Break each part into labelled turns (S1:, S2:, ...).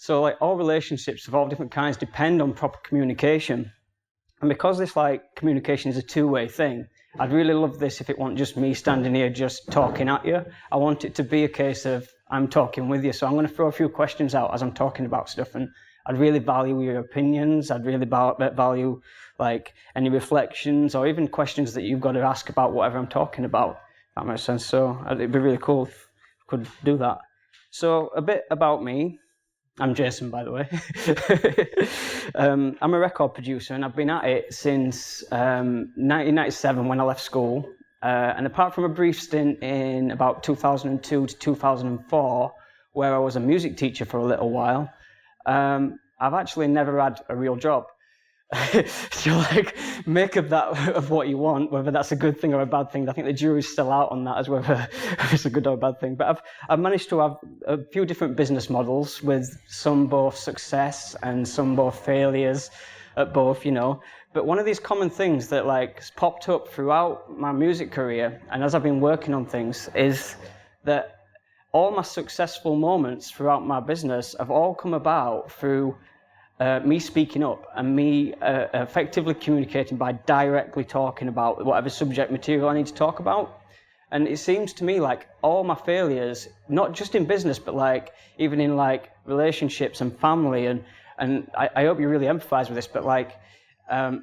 S1: So like all relationships of all different kinds depend on proper communication. And because this like communication is a two-way thing, I'd really love this if it wasn't just me standing here just talking at you. I want it to be a case of I'm talking with you. So I'm going to throw a few questions out as I'm talking about stuff, and I'd really value your opinions. I'd really value like any reflections or even questions that you've got to ask about whatever I'm talking about. That makes sense. So it'd be really cool if I could do that. So a bit about me. I'm Jason, by the way. I'm a record producer, and I've been at it since 1997 when I left school. And apart from a brief stint in about 2002 to 2004, where I was a music teacher for a little while, I've actually never had a real job. So like, make of that of what you want, whether that's a good thing or a bad thing. I think the jury's still out on that as whether it's a good or a bad thing. But I've managed to have a few different business models with some both success and some both failures at both, you know. But one of these common things that like has popped up throughout my music career and as I've been working on things is that all my successful moments throughout my business have all come about through me speaking up and me effectively communicating by directly talking about whatever subject material I need to talk about. And it seems to me like all my failures, not just in business, but like even in like relationships and family, and I hope you really empathize with this, but like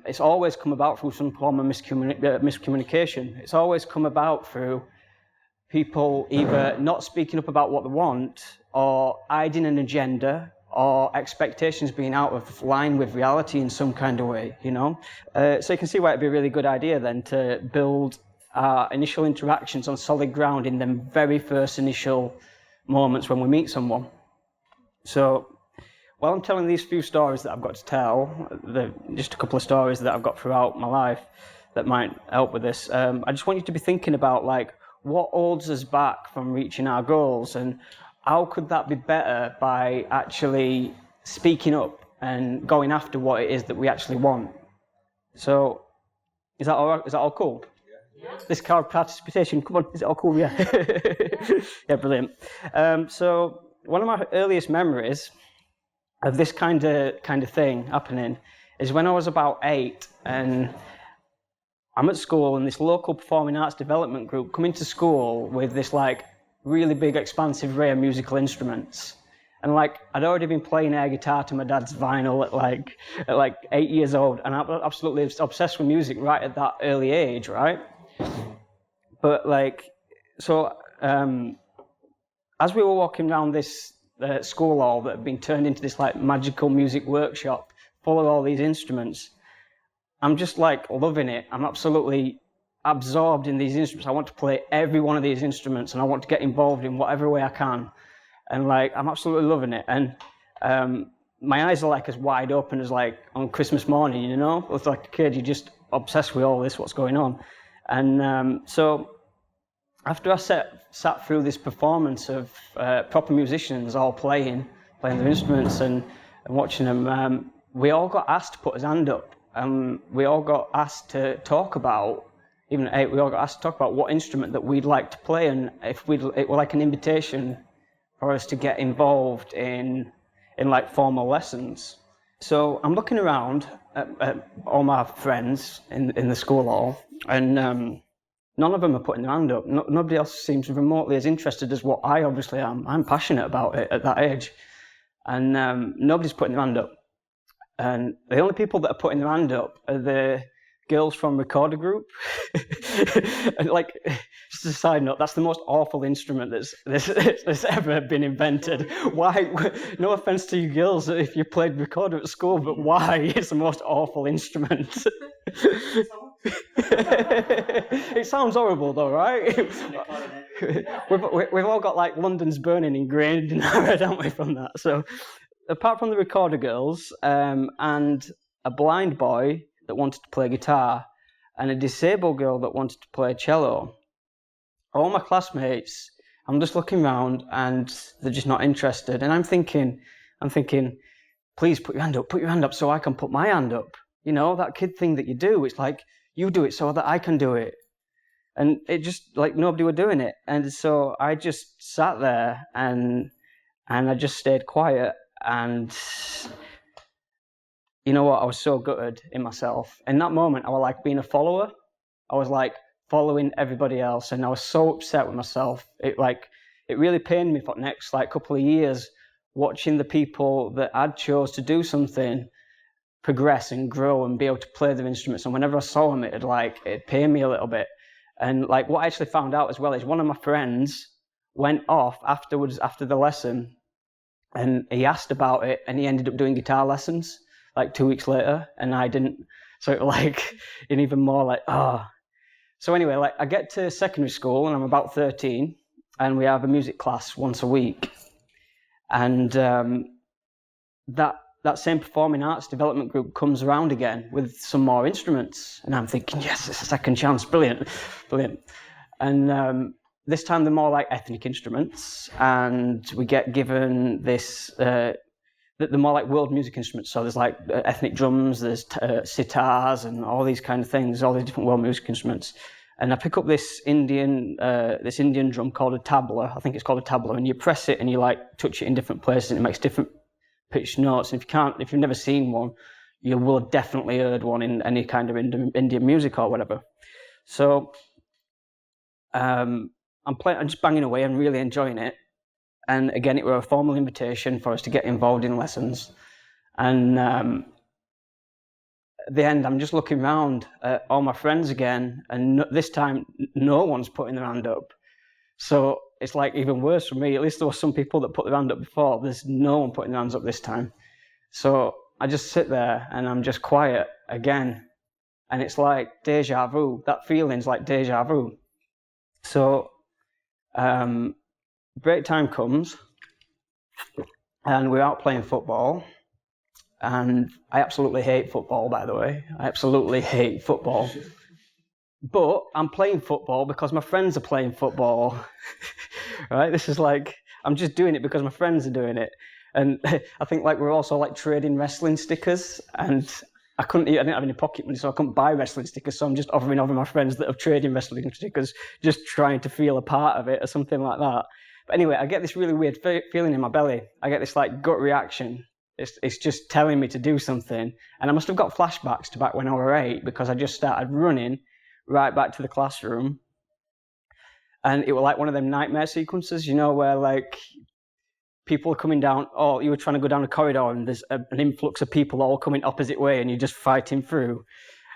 S1: it's always come about through some form of miscommunication. It's always come about through people either not speaking up about what they want or hiding an agenda, or expectations being out of line with reality in some kind of way, you know? So you can see why it'd be a really good idea then to build initial interactions on solid ground in them very first initial moments when we meet someone. So while I'm telling these few stories that I've got to tell, just a couple of stories that I've got throughout my life that might help with this, I just want you to be thinking about like what holds us back from reaching our goals, and how could that be better by actually speaking up and going after what it is that we actually want? So, is that all right? Is that all cool? Yeah. This crowd participation, come on, is it all cool? Yeah. Yeah, brilliant. So, one of my earliest memories of this kind of thing happening is when I was about 8, and I'm at school, and this local performing arts development group come into school with this like really big, expansive array of musical instruments. And like, I'd already been playing air guitar to my dad's vinyl at like 8 years old, and I'm absolutely obsessed with music right at that early age, right? But like, so as we were walking around this school hall that had been turned into this like magical music workshop full of all these instruments, I'm just like loving it. I'm absolutely absorbed in these instruments. I want to play every one of these instruments, and I want to get involved in whatever way I can. And like, I'm absolutely loving it. And my eyes are like as wide open as like on Christmas morning, you know? It's like a kid, you're just obsessed with all this, what's going on. And so after I sat through this performance of proper musicians all playing their instruments and watching them, we all got asked to put his hand up. We all got asked to talk about, even at 8, we all got asked to talk about what instrument that we'd like to play, and if it were like an invitation for us to get involved in like formal lessons. So I'm looking around at all my friends in the school hall, and none of them are putting their hand up. Nobody else seems remotely as interested as what I obviously am. I'm passionate about it at that age, and nobody's putting their hand up. And the only people that are putting their hand up are the girls from Recorder Group. And like, just a side note, that's the most awful instrument that's ever been invented. Why? No offense to you girls if you played recorder at school, but why? It's the most awful instrument. It sounds horrible though, right? We've all got like London's Burning ingrained in our head, haven't we, from that? So apart from the Recorder girls and a blind boy that wanted to play guitar and a disabled girl that wanted to play cello, all my classmates, I'm just looking around and they're just not interested. And I'm thinking, please put your hand up so I can put my hand up. You know, that kid thing that you do, it's like, you do it so that I can do it. And it just, like, nobody were doing it. And so I just sat there and I just stayed quiet. and you know what? I was so gutted in myself. In that moment, I was like being a follower. I was like following everybody else, and I was so upset with myself. It really pained me for the next like couple of years, watching the people that I'd chose to do something progress and grow and be able to play their instruments. And whenever I saw them, it'd pain me a little bit. And like what I actually found out as well is one of my friends went off afterwards after the lesson, and he asked about it, and he ended up doing guitar lessons like 2 weeks later, and I didn't. So it like, and even more like, oh. So anyway, like I get to secondary school and I'm about 13, and we have a music class once a week, and that same performing arts development group comes around again with some more instruments, and I'm thinking, yes, it's a second chance, brilliant. And this time they're more like ethnic instruments, and we get given this. They're more like world music instruments. So there's like ethnic drums, there's sitars, and all these kind of things, all these different world music instruments. And I pick up this Indian drum called a tabla. I think it's called a tabla, and you press it and you like touch it in different places, and it makes different pitched notes. And if you've never seen one, you will have definitely heard one in any kind of Indian music or whatever. So I'm just banging away and really enjoying it. And again, it was a formal invitation for us to get involved in lessons. And at the end, I'm just looking around at all my friends again, and this time, no one's putting their hand up. So it's like even worse for me. At least there were some people that put their hand up before. There's no one putting their hands up this time. So I just sit there and I'm just quiet again. And it's like deja vu. That feeling's like deja vu. So break time comes, and we're out playing football, and I absolutely hate football, by the way. I absolutely hate football. But I'm playing football because my friends are playing football. Right? This is like, I'm just doing it because my friends are doing it. And I think like we're also like trading wrestling stickers, and I didn't have any pocket money, so I couldn't buy wrestling stickers, so I'm just offering over my friends that are trading wrestling stickers, just trying to feel a part of it or something like that. But anyway, I get this really weird feeling in my belly. I get this like gut reaction. It's just telling me to do something. And I must have got flashbacks to back when I was 8, because I just started running right back to the classroom. And it was like one of them nightmare sequences, you know, where like people are coming down, or you were trying to go down a corridor and there's an influx of people all coming opposite way and you're just fighting through.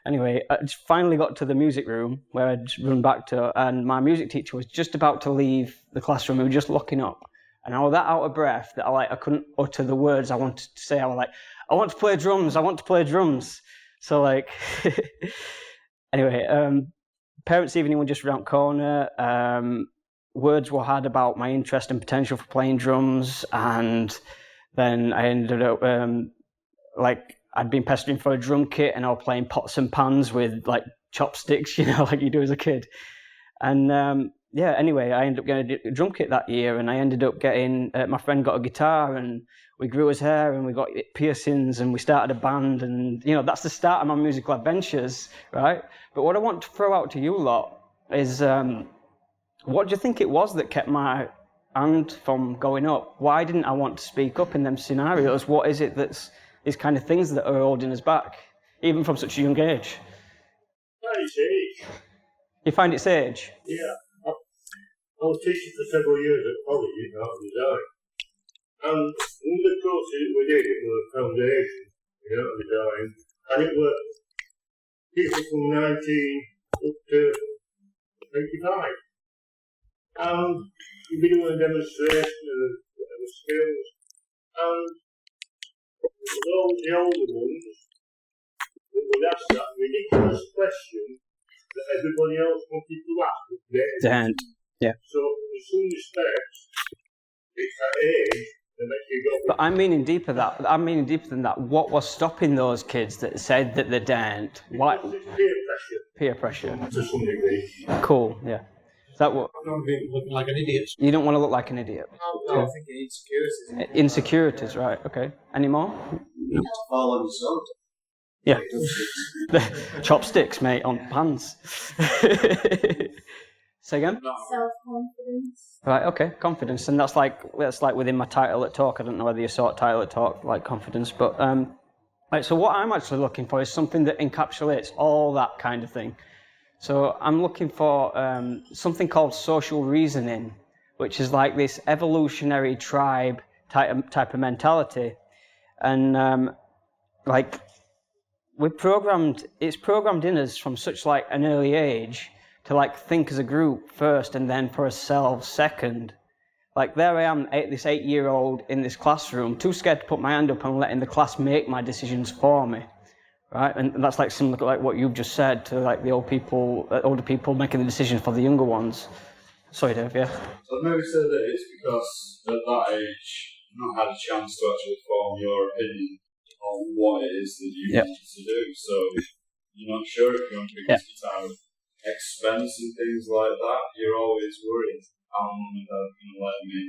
S1: Anyway, I just finally got to the music room where I'd run back to, and my music teacher was just about to leave the classroom. We were just locking up, and I was that out of breath that I couldn't utter the words I wanted to say. I was like, I want to play drums, I want to play drums. So like, anyway, parents' evening was just around the corner. Words were had about my interest and potential for playing drums, and then I ended up like, I'd been pestering for a drum kit, and I was playing pots and pans with like chopsticks, you know, like you do as a kid. And anyway, I ended up getting a drum kit that year, and I ended up getting, my friend got a guitar, and we grew his hair, and we got piercings, and we started a band, and you know, that's the start of my musical adventures, right? But what I want to throw out to you lot is, what do you think it was that kept my hand from going up? Why didn't I want to speak up in them scenarios? What is it that's these kind of things that are holding us back, even from such a young age?
S2: It's age.
S1: You find it's age?
S2: Yeah. I was teaching for several years at college in art and design. And one of the courses that we did, it was a foundation in art and design. And it was people from 19 up to 85. And you'd be doing a demonstration of whatever skills. And all the older ones that would ask that ridiculous question that everybody else wanted to ask was theirs.
S1: Yeah.
S2: So, in some respects, it's that age that makes you go.
S1: But I'm meaning deeper than that. What was stopping those kids that said that they daren't? Why?
S2: It's peer pressure.
S1: Peer pressure.
S2: To some degree.
S1: Cool. Yeah. Is that what?
S3: I don't think looking like an idiot.
S1: You don't want to look like an idiot.
S3: No, I think insecurities.
S1: Insecurities, right? Okay. Any more?
S3: You have to fall on yourself.
S1: Yeah. Chopsticks, mate, on pans. Say again?
S4: Self-confidence.
S1: Right, okay, confidence. And that's like within my title at talk. I don't know whether you saw title at talk, like confidence, but right, so what I'm actually looking for is something that encapsulates all that kind of thing. So I'm looking for something called social reasoning, which is like this evolutionary tribe type of mentality. And like it's programmed in us from such like an early age to like think as a group first and then for ourselves second. Like there I am, this 8-year-old in this classroom, too scared to put my hand up and letting the class make my decisions for me, right? And that's like similar to like what you've just said to like the older people making the decisions for the younger ones. Sorry, Dave. Yeah.
S5: So maybe say that it's because at that age you've not had a chance to actually form your opinion on what it is that you want to do. So you're not sure if you want to be guitar expense and things like that. You're always worried how mum and dad are going to let me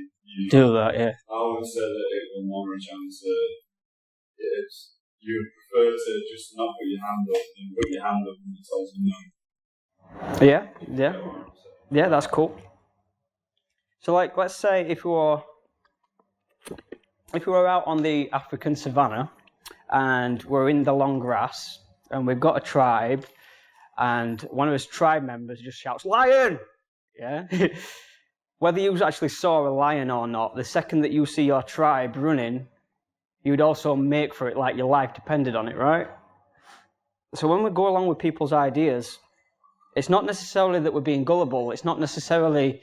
S1: do that. Yeah.
S5: I would say that it will more a chance that you would prefer to just not put your hand up than put your hand up and you told them no.
S1: Yeah, that's cool. So like, let's say if we were out on the African savannah and we're in the long grass and we've got a tribe and one of his tribe members just shouts, "Lion!" Yeah? Whether you actually saw a lion or not, the second that you see your tribe running, you'd also make for it like your life depended on it, right? So when we go along with people's ideas, it's not necessarily that we're being gullible. It's not necessarily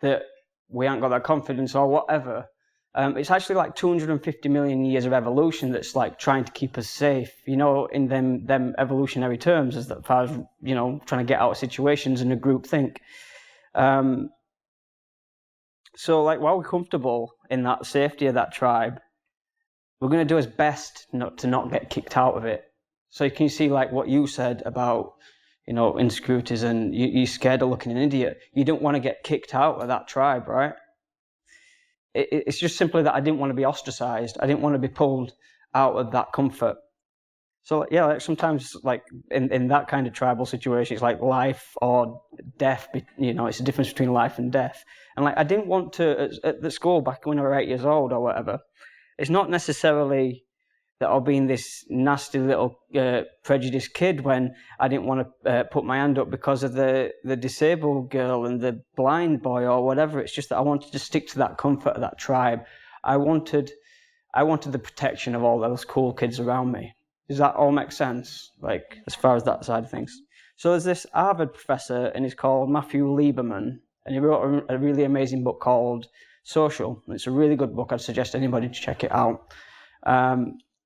S1: that we haven't got that confidence or whatever. It's actually like 250 million years of evolution that's like trying to keep us safe, you know, in them evolutionary terms, as far as, you know, trying to get out of situations in a group think. So like while we're comfortable in that safety of that tribe, we're going to do our best to not get kicked out of it. So you can see like what you said about, you know, insecurities and you're scared of looking an idiot. You don't want to get kicked out of that tribe, right? It's just simply that I didn't want to be ostracized. I didn't want to be pulled out of that comfort. So yeah, like sometimes like in that kind of tribal situation, it's like life or death. You know, it's the difference between life and death. And like I didn't want to at the school back when I was 8 years old or whatever. It's not necessarily that I've been this nasty little prejudiced kid when I didn't want to put my hand up because of the disabled girl and the blind boy or whatever. It's just that I wanted to stick to that comfort of that tribe. I wanted the protection of all those cool kids around me. Does that all make sense? Like as far as that side of things. So there's this Harvard professor and he's called Matthew Lieberman and he wrote a really amazing book called Social. It's a really good book. I'd suggest anybody to check it out.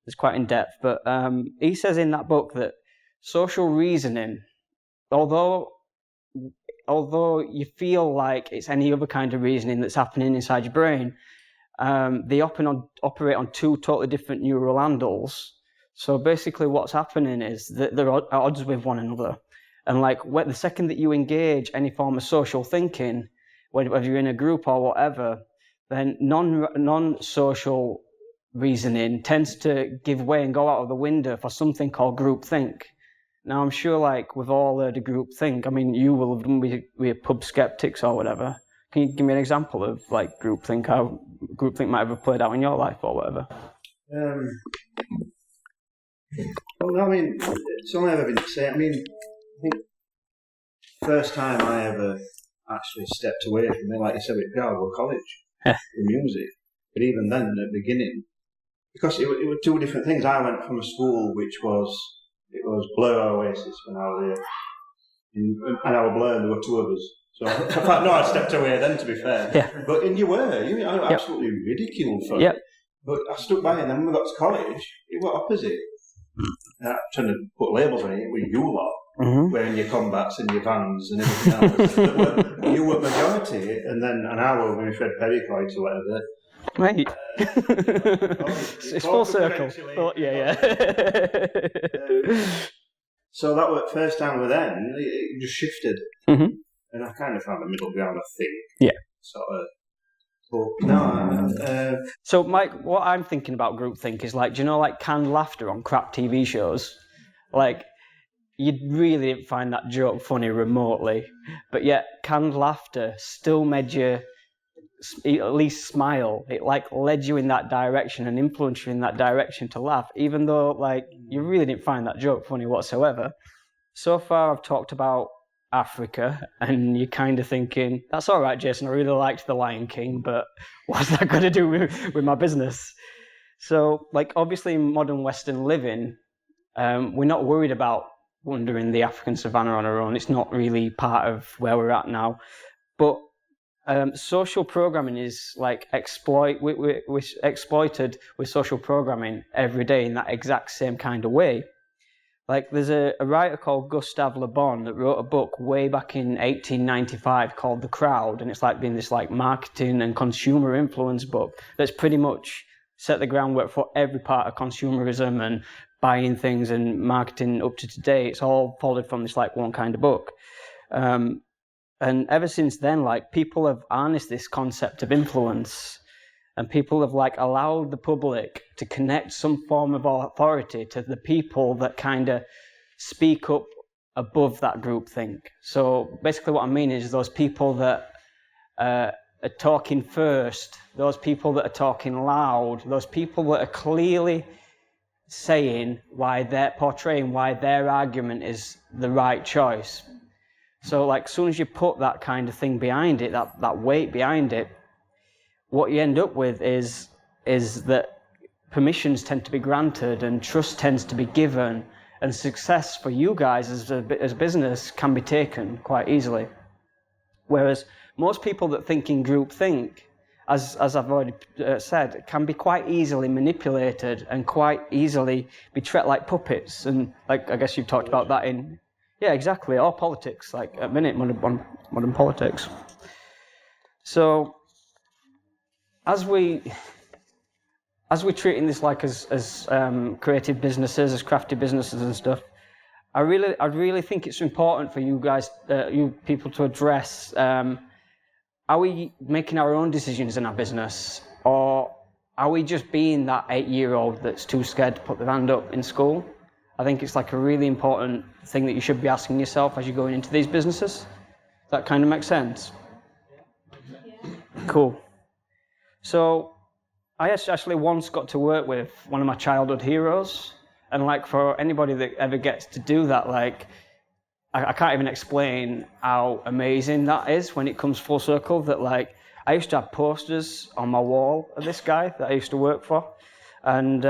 S1: It's quite in depth, but he says in that book that social reasoning, although you feel like it's any other kind of reasoning that's happening inside your brain, they operate on two totally different neural handles. So basically what's happening is that they're at odds with one another. And like the second that you engage any form of social thinking, whether you're in a group or whatever, then non-social reasoning tends to give way and go out of the window for something called groupthink. Now, I'm sure, like, we've all heard of groupthink. I mean, you will have done with pub skeptics or whatever. Can you give me an example of, like, groupthink, how groupthink might have played out in your life or whatever?
S3: Well, I mean, it's only ever been to say, I mean, I think first time I ever actually stepped away from it, like you said, with Glasgow College, in music. But even then, at the beginning, because it were two different things. I went from a school which was Blur Oasis when I was here, and I was Blur and there were two of us. So in fact, no, I stepped away then, to be fair.
S1: Yeah.
S3: But you were absolutely ridiculed for it. But I stuck by it, and then when we got to college, it was opposite. And I trying to put labels on it with you lot, wearing your combats and your Vans and everything else. You were majority, and then an hour when we Fred Pericoy to whatever.
S1: Mate, it's full circle. Oh, yeah.
S3: So that was first time with them. It just shifted, and I kind of found a middle ground. I think.
S1: Yeah.
S3: Sort of. But no.
S1: So, Mike, what I'm thinking about groupthink is like, do you know, like canned laughter on crap TV shows? Like, you really didn't find that joke funny remotely, but yet canned laughter still made you at least smile. It like led you in that direction and influenced you in that direction to laugh, even though like you really didn't find that joke funny whatsoever. So far I've talked about Africa, and you're kind of thinking, that's all right, Jason, I really liked The Lion King, but what's that got to do with my business? So, like, obviously in modern Western living, we're not worried about wandering the African savannah on our own. It's not really part of where we're at now. But social programming is like we're exploited with social programming every day in that exact same kind of way. Like, there's a writer called Gustave Le Bon that wrote a book way back in 1895 called The Crowd, and it's like been this like marketing and consumer influence book that's pretty much set the groundwork for every part of consumerism and buying things and marketing up to today. It's all followed from this like one kind of book. And ever since then, like, people have harnessed this concept of influence, and people have like allowed the public to connect some form of authority to the people that kind of speak up above that groupthink. So basically what I mean is those people that are talking first, those people that are talking loud, those people that are clearly saying why they're portraying why their argument is the right choice. So like, as soon as you put that kind of thing behind it, that weight behind it, what you end up with is that permissions tend to be granted and trust tends to be given, and success for you guys as a business can be taken quite easily. Whereas most people that think in groupthink, as I've already said, can be quite easily manipulated and quite easily be treated like puppets. And like, I guess you've talked about that in, yeah, exactly, or politics, like at minute, modern politics. So as we're treating this like as creative businesses, as crafty businesses and stuff, I really think it's important for you guys, you people, to address: are we making our own decisions in our business, or are we just being that 8-year-old that's too scared to put their hand up in school? I think it's like a really important thing that you should be asking yourself as you're going into these businesses. Does that kind of make sense? Cool. So I actually once got to work with one of my childhood heroes, and like, for anybody that ever gets to do that, like, I can't even explain how amazing that is when it comes full circle. That like, I used to have posters on my wall of this guy that I used to work for, and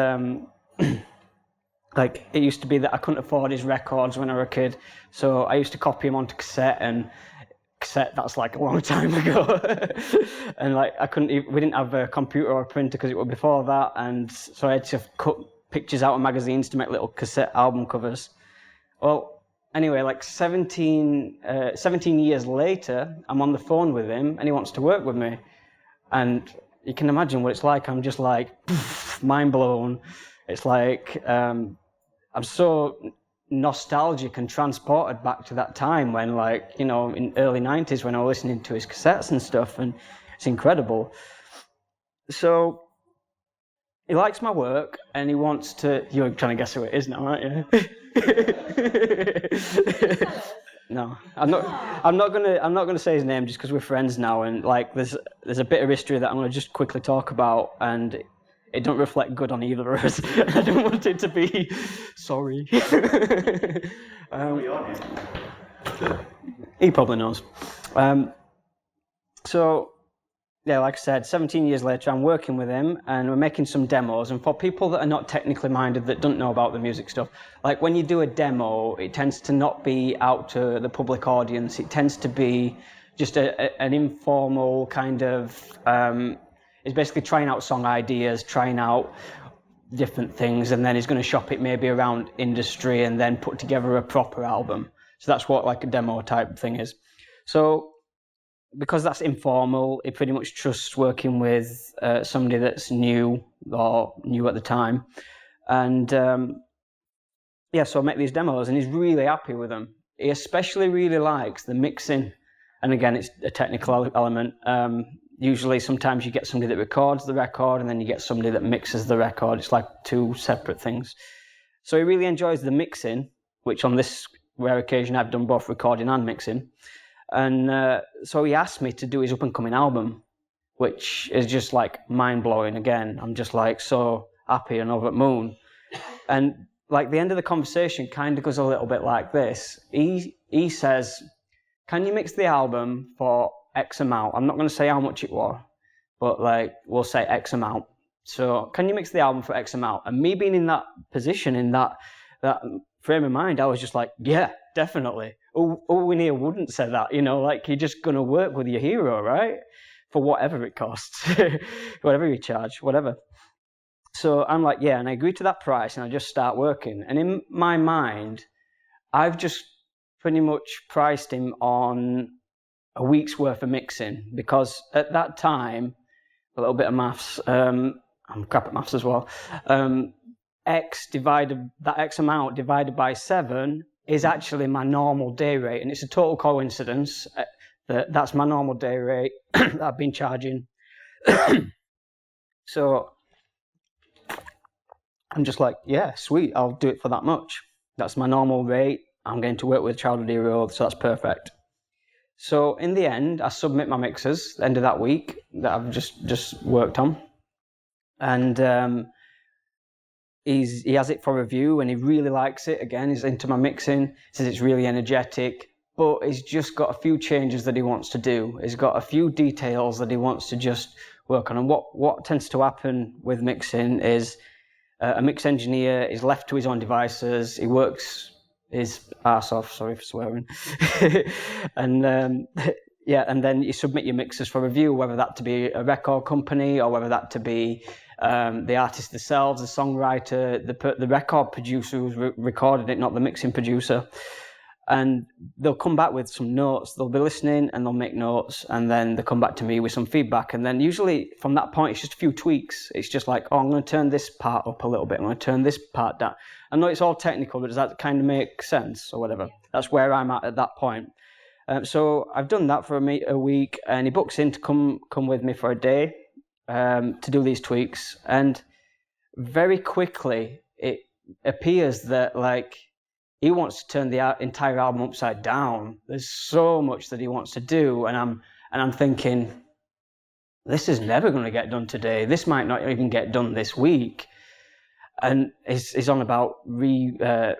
S1: like, it used to be that I couldn't afford his records when I was a kid, so I used to copy him onto cassette, and cassette, that's like a long time ago. And like, we didn't have a computer or a printer because it was before that, and so I had to cut pictures out of magazines to make little cassette album covers. Well, anyway, like 17 years later, I'm on the phone with him and he wants to work with me, and you can imagine what it's like. I'm just like mind blown. It's like I'm so nostalgic and transported back to that time when, like, you know, in early 90s when I was listening to his cassettes and stuff, and it's incredible. So he likes my work and he wants to, you're trying to guess who it is now, aren't you? No, I'm not gonna say his name just because we're friends now, and like there's a bit of history that I'm gonna just quickly talk about, and it don't reflect good on either of us. I don't want it to be sorry. He probably knows. So, yeah, like I said, 17 years later, I'm working with him and we're making some demos. And for people that are not technically minded, that don't know about the music stuff, like when you do a demo, it tends to not be out to the public audience. It tends to be just an informal kind of, it's basically trying out song ideas, trying out different things, and then he's going to shop it maybe around industry and then put together a proper album. So that's what like a demo type thing is. So because that's informal, it pretty much trusts working with somebody that's new or new at the time. And yeah, so I make these demos and he's really happy with them. He especially really likes the mixing. And again, it's a technical element. Usually, sometimes you get somebody that records the record and then you get somebody that mixes the record. It's like two separate things. So he really enjoys the mixing, which on this rare occasion I've done both recording and mixing. And so he asked me to do his up-and-coming album, which is just like mind-blowing again. I'm just like so happy and over the moon. And like the end of the conversation kind of goes a little bit like this. He says, can you mix the album for X amount? I'm not going to say how much it was, but like we'll say X amount. So can you mix the album for X amount? And me being in that position, in that frame of mind, I was just like, yeah, definitely. Owen here wouldn't say that, you know, like you're just going to work with your hero, right? For whatever it costs, whatever you charge, whatever. So I'm like, yeah, and I agree to that price and I just start working. And in my mind, I've just pretty much priced him on a week's worth of mixing, because at that time, a little bit of maths, I'm crap at maths as well, that X amount divided by 7 is actually my normal day rate, and it's a total coincidence that that's my normal day rate that I've been charging. So I'm just like, yeah, sweet, I'll do it for that much. That's my normal rate. I'm going to work with Childhood Hero, so that's perfect. So in the end, I submit my mixes at the end of that week that I've just worked on. And he has it for review and he really likes it. Again, he's into my mixing, says it's really energetic, but he's just got a few changes that he wants to do. He's got a few details that he wants to just work on. And what tends to happen with mixing is a mix engineer is left to his own devices. He works his arse off, sorry for swearing. And yeah, and then you submit your mixes for review, whether that to be a record company or whether that to be the artist themselves, the songwriter, the record producer who's recorded it, not the mixing producer. And they'll come back with some notes. They'll be listening and they'll make notes, and then they come back to me with some feedback. And then usually from that point, it's just a few tweaks. It's just like, oh, I'm going to turn this part up a little bit. I'm going to turn this part down. I know it's all technical, but does that kind of make sense or whatever? That's where I'm at that point. So I've done that for a week, and he books in to come with me for a day to do these tweaks. And very quickly, it appears that like he wants to turn the entire album upside down. There's so much that he wants to do, and I'm thinking, this is never going to get done today. This might not even get done this week. And he's on about re-recording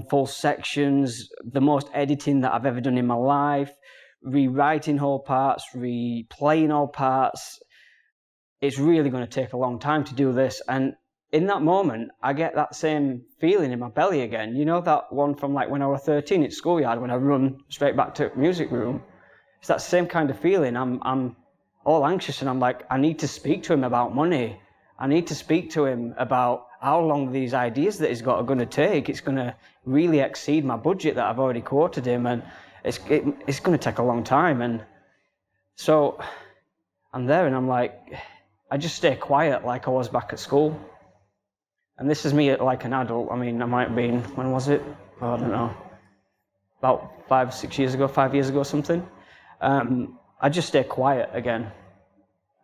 S1: full sections, the most editing that I've ever done in my life, rewriting whole parts, replaying whole parts. It's really going to take a long time to do this. And in that moment, I get that same feeling in my belly again. You know that one from like when I was 13 at schoolyard, when I run straight back to music room? It's that same kind of feeling. I'm all anxious, and I'm like, I need to speak to him about money. I need to speak to him about how long these ideas that he's got are going to take. It's going to really exceed my budget that I've already quoted him, and it's going to take a long time. And so I'm there, and I'm like, I just stay quiet like I was back at school. And this is me like an adult. I mean, I might have been, when was it? Oh, I don't know. About 5 years ago, something. I just stay quiet again.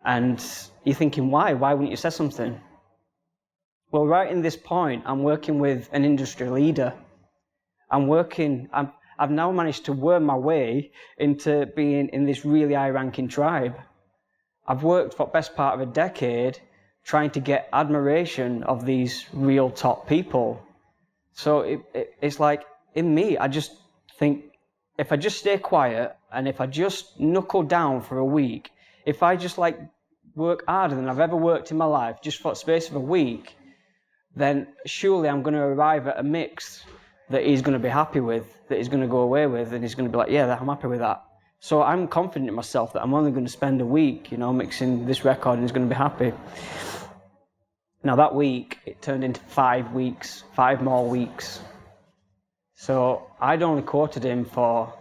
S1: And you're thinking, why? Why wouldn't you say something? Well, right in this point, I'm working with an industry leader. I've now managed to worm my way into being in this really high-ranking tribe. I've worked for the best part of a decade trying to get admiration of these real top people. So it's like, in me, I just think, if I just stay quiet and if I just knuckle down for a week, if I just like work harder than I've ever worked in my life, just for the space of a week, then surely I'm going to arrive at a mix that he's going to be happy with, that he's going to go away with, and he's going to be like, yeah, I'm happy with that. So I'm confident in myself that I'm only going to spend a week, you know, mixing this record, and he's going to be happy. Now that week, it turned into 5 weeks, 5 more weeks. So I'd only quoted him for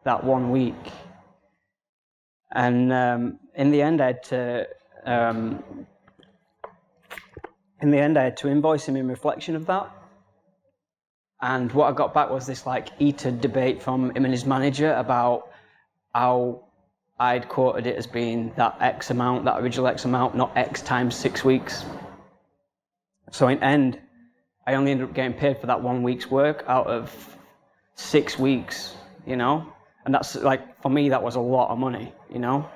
S1: that 1 week. And in the end, I had to invoice him in reflection of that. And what I got back was this like heated debate from him and his manager about how I'd quoted it as being that X amount, that original X amount, not X times 6 weeks. So in end, I only ended up getting paid for that 1 week's work out of 6 weeks, you know? And that's like, for me, that was a lot of money, you know?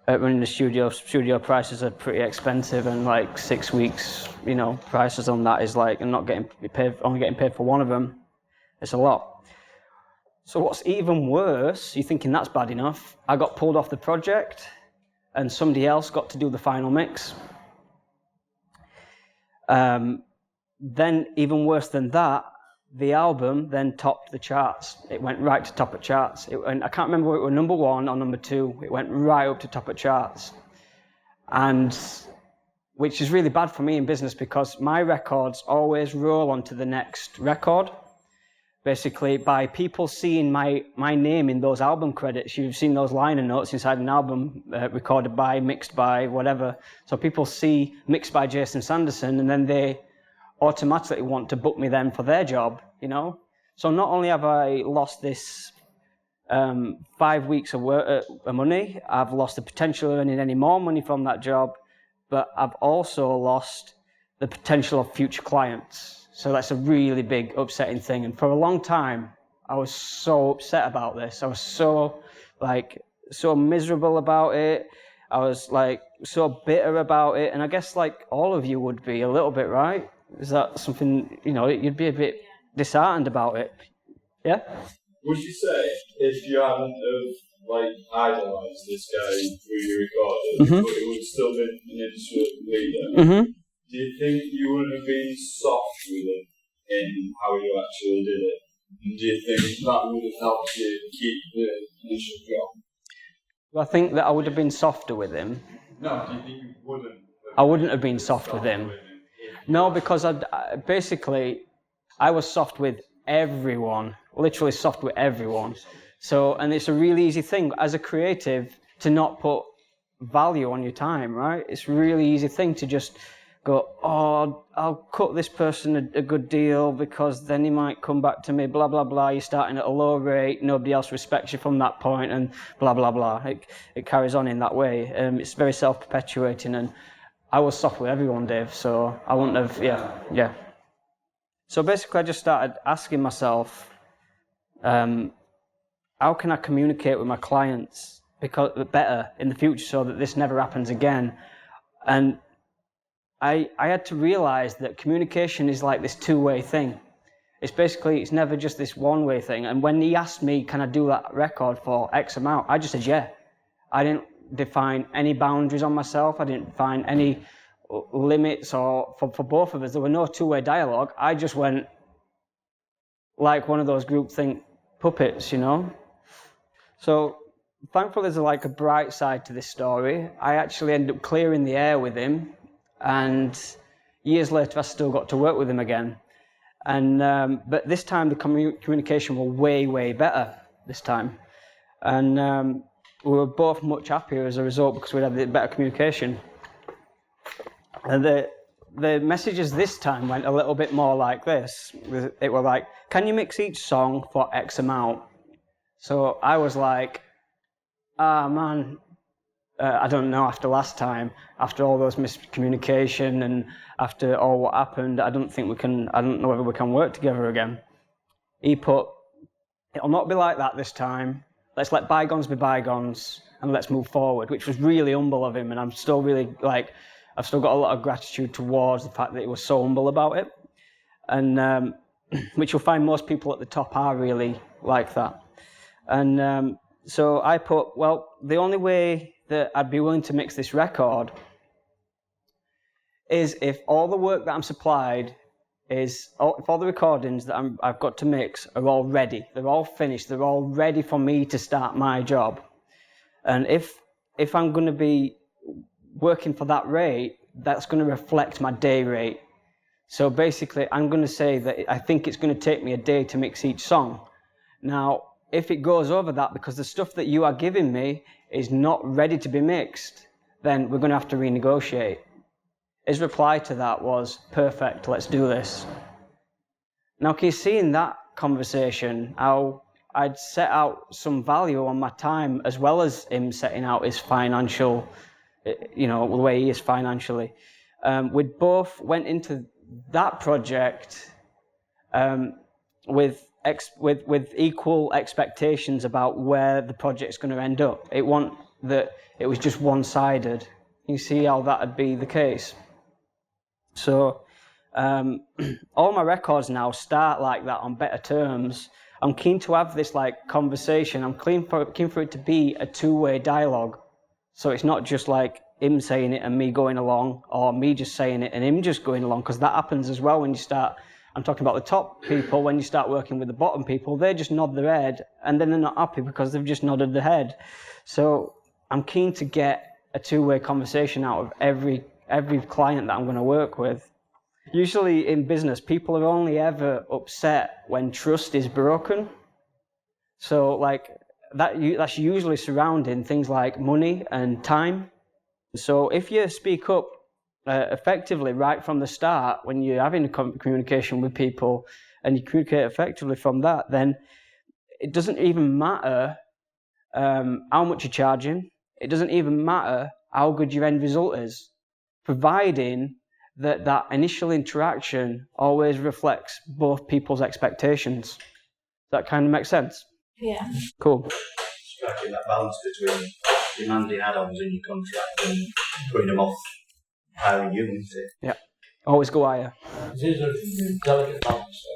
S1: Running the studio prices are pretty expensive, and like 6 weeks, you know, prices on that is like, and not getting paid, only getting paid for one of them, it's a lot. So what's even worse, you're thinking that's bad enough, I got pulled off the project and somebody else got to do the final mix. Then even worse than that, the album then topped the charts. It went right to top of charts. I can't remember whether it was number 1 or number 2. It went right up to top of charts. And which is really bad for me in business, because my records always roll onto the next record. Basically, by people seeing my name in those album credits. You've seen those liner notes inside an album, recorded by, mixed by, whatever. So people see mixed by Jason Sanderson, and then they automatically want to book me then for their job, you know? So not only have I lost this 5 weeks of work, money, I've lost the potential of earning any more money from that job, but I've also lost the potential of future clients. So that's a really big upsetting thing. And for a long time, I was so upset about this. I was so miserable about it. I was like so bitter about it. And I guess like all of you would be a little bit, right? Is that something, you know, you'd be a bit disheartened about it? Yeah?
S5: Would you say, if you hadn't have, like, idolised this guy who you recorded, but it would still been an industry leader, do you think you would have been soft with him in how you actually did it? And do you think that would have helped you keep the initial job?
S1: Well, I think that I would have been softer with him.
S5: No, do you think you wouldn't?
S1: I wouldn't have been soft with him. No, because I was soft with everyone, literally soft with everyone. So, and it's a really easy thing as a creative to not put value on your time, right? It's a really easy thing to just go, oh, I'll cut this person a good deal because then he might come back to me, blah, blah, blah. You're starting at a low rate, nobody else respects you from that point, and blah, blah, blah. It carries on in that way. It's very self-perpetuating, and I was soft with everyone, Dave, so I wouldn't have, yeah. So basically I just started asking myself, how can I communicate with my clients better in the future so that this never happens again? And I had to realize that communication is like this two-way thing. It's never just this one-way thing. And when he asked me, can I do that record for X amount, I just said, yeah. I didn't define any boundaries on myself. I didn't define any limits or for both of us. There were no two-way dialogue. I just went like one of those groupthink puppets, you know? So thankfully there's like a bright side to this story. I actually ended up clearing the air with him, and years later I still got to work with him again. And but this time the communication was way, way better this time. And we were both much happier as a result because we had the better communication. And the messages this time went a little bit more like this. It were like, can you mix each song for X amount? So I was like, man, I don't know, after last time, after all those miscommunication and after all what happened, I don't know whether we can work together again. He put, it'll not be like that this time. Let's let bygones be bygones and let's move forward, which was really humble of him. And I'm still really I've still got a lot of gratitude towards the fact that he was so humble about it. And which you'll find most people at the top are really like that. And so I put, well, the only way that I'd be willing to mix this record is if all the work that I'm supplied if all the recordings that I've got to mix are all ready, they're all finished, they're all ready for me to start my job. And if I'm going to be working for that rate, that's going to reflect my day rate. So basically, I'm going to say that I think it's going to take me a day to mix each song. Now, if it goes over that because the stuff that you are giving me is not ready to be mixed, then we're going to have to renegotiate. His reply to that was, perfect, let's do this. Now, can you see in that conversation how I'd set out some value on my time as well as him setting out his financial, the way he is financially. We both went into that project with equal expectations about where the project's going to end up. It wasn't that it was just one-sided. You see how that would be the case. So all my records now start like that on better terms. I'm keen to have this like conversation. I'm keen for it to be a two-way dialogue. So it's not just like him saying it and me going along, or me just saying it and him just going along, because that happens as well when you start. I'm talking about the top people. When you start working with the bottom people, they just nod their head and then they're not happy because they've just nodded their head. So I'm keen to get a two-way conversation out of every client that I'm going to work with. Usually in business, people are only ever upset when trust is broken. So like that's usually surrounding things like money and time. So if you speak up effectively right from the start when you're having a communication with people, and you communicate effectively from that, then it doesn't even matter how much you're charging. It doesn't even matter how good your end result is, providing that initial interaction always reflects both people's expectations. Does that kind of make sense?
S4: Yeah.
S1: Cool.
S3: Striking that balance between demanding add-ons in your contract and putting them off hiring you, isn't it?
S1: Yeah. Always go higher.
S6: It is a delicate balance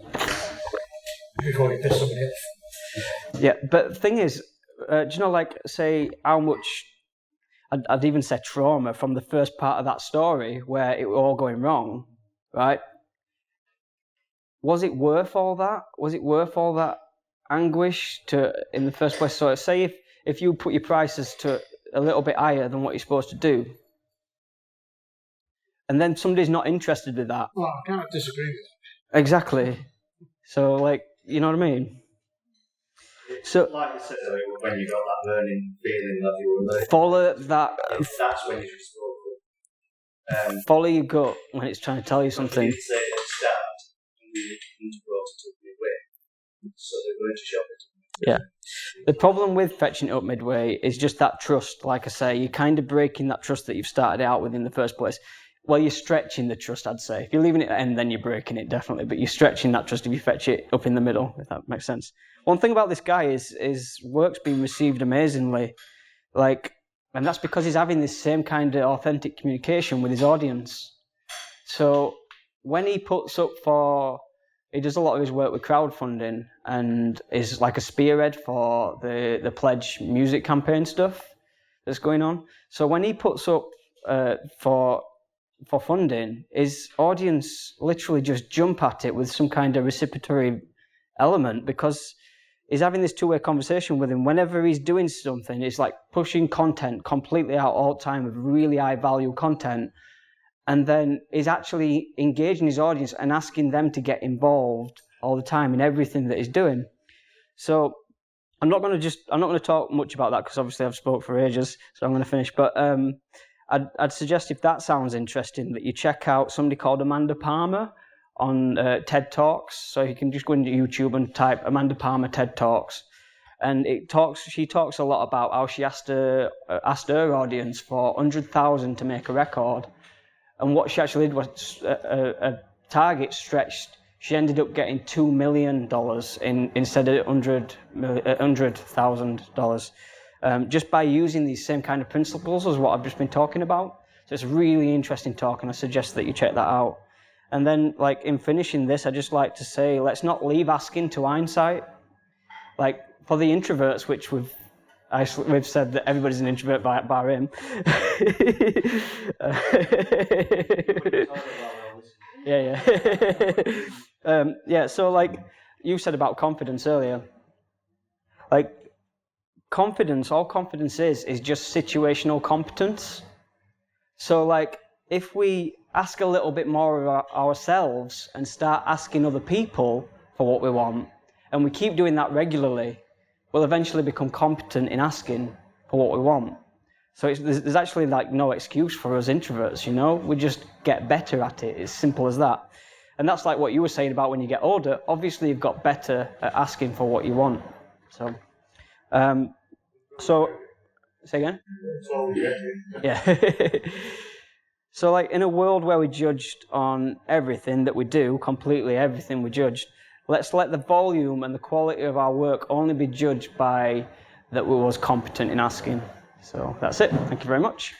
S6: before you piss somebody off.
S1: Yeah, but the thing is, do you know, like, say how much, I'd even say trauma from the first part of that story where it was all going wrong, right? Was it worth all that? Was it worth all that anguish in the first place? So say if you put your prices to a little bit higher than what you're supposed to do, and then somebody's not interested with that.
S6: Well, I can't disagree with that.
S1: Exactly. So, like, you know what I mean? So,
S3: like you said, when you got that burning feeling that you were there,
S1: follow that.
S3: that's when you just spoke.
S1: Follow your gut when it's trying to tell you something.
S3: You say at the start, and we brought it up midway, so they're going to shop it.
S1: Yeah. The problem with fetching it up midway is just that trust. Like I say, you're kind of breaking that trust that you've started out with in the first place. Well, you're stretching the trust, I'd say. If you're leaving it at the end, then you're breaking it, definitely. But you're stretching that trust if you fetch it up in the middle, if that makes sense. One thing about this guy is work's being received amazingly. Like, and that's because he's having this same kind of authentic communication with his audience. So when he puts up he does a lot of his work with crowdfunding and is like a spearhead for the Pledge music campaign stuff that's going on. So when he puts up for funding, his audience literally just jump at it with some kind of reciprocatory element, because he's having this two-way conversation with him. Whenever he's doing something, it's like pushing content completely out all the time with really high value content, and then he's actually engaging his audience and asking them to get involved all the time in everything that he's doing. So I'm not going to talk much about that, because obviously I've spoke for ages, so I'm going to finish. But I'd suggest, if that sounds interesting, that you check out somebody called Amanda Palmer on TED Talks. So you can just go into YouTube and type Amanda Palmer TED Talks, and she talks a lot about how she asked her audience for 100,000 to make a record, and what she actually did was a target stretched. She ended up getting $2 million instead of $100,000. Just by using these same kind of principles as what I've just been talking about. So it's a really interesting talk, and I suggest that you check that out. And then, like, in finishing this, I just like to say, let's not leave asking to hindsight. Like, for the introverts, which we've said that everybody's an introvert bar him. Yeah. So, like you said about confidence earlier, like, all confidence is just situational competence. So, like, if we ask a little bit more of ourselves and start asking other people for what we want, and we keep doing that regularly, we'll eventually become competent in asking for what we want. So there's actually, like, no excuse for us introverts, you know? We just get better at it. It's simple as that. And that's like what you were saying about when you get older. Obviously, you've got better at asking for what you want. So say again?
S2: That's all we get.
S1: Yeah. So like in a world where we judged on everything that we do, completely everything we judged, let's let the volume and the quality of our work only be judged by that we was competent in asking. So that's it. Thank you very much.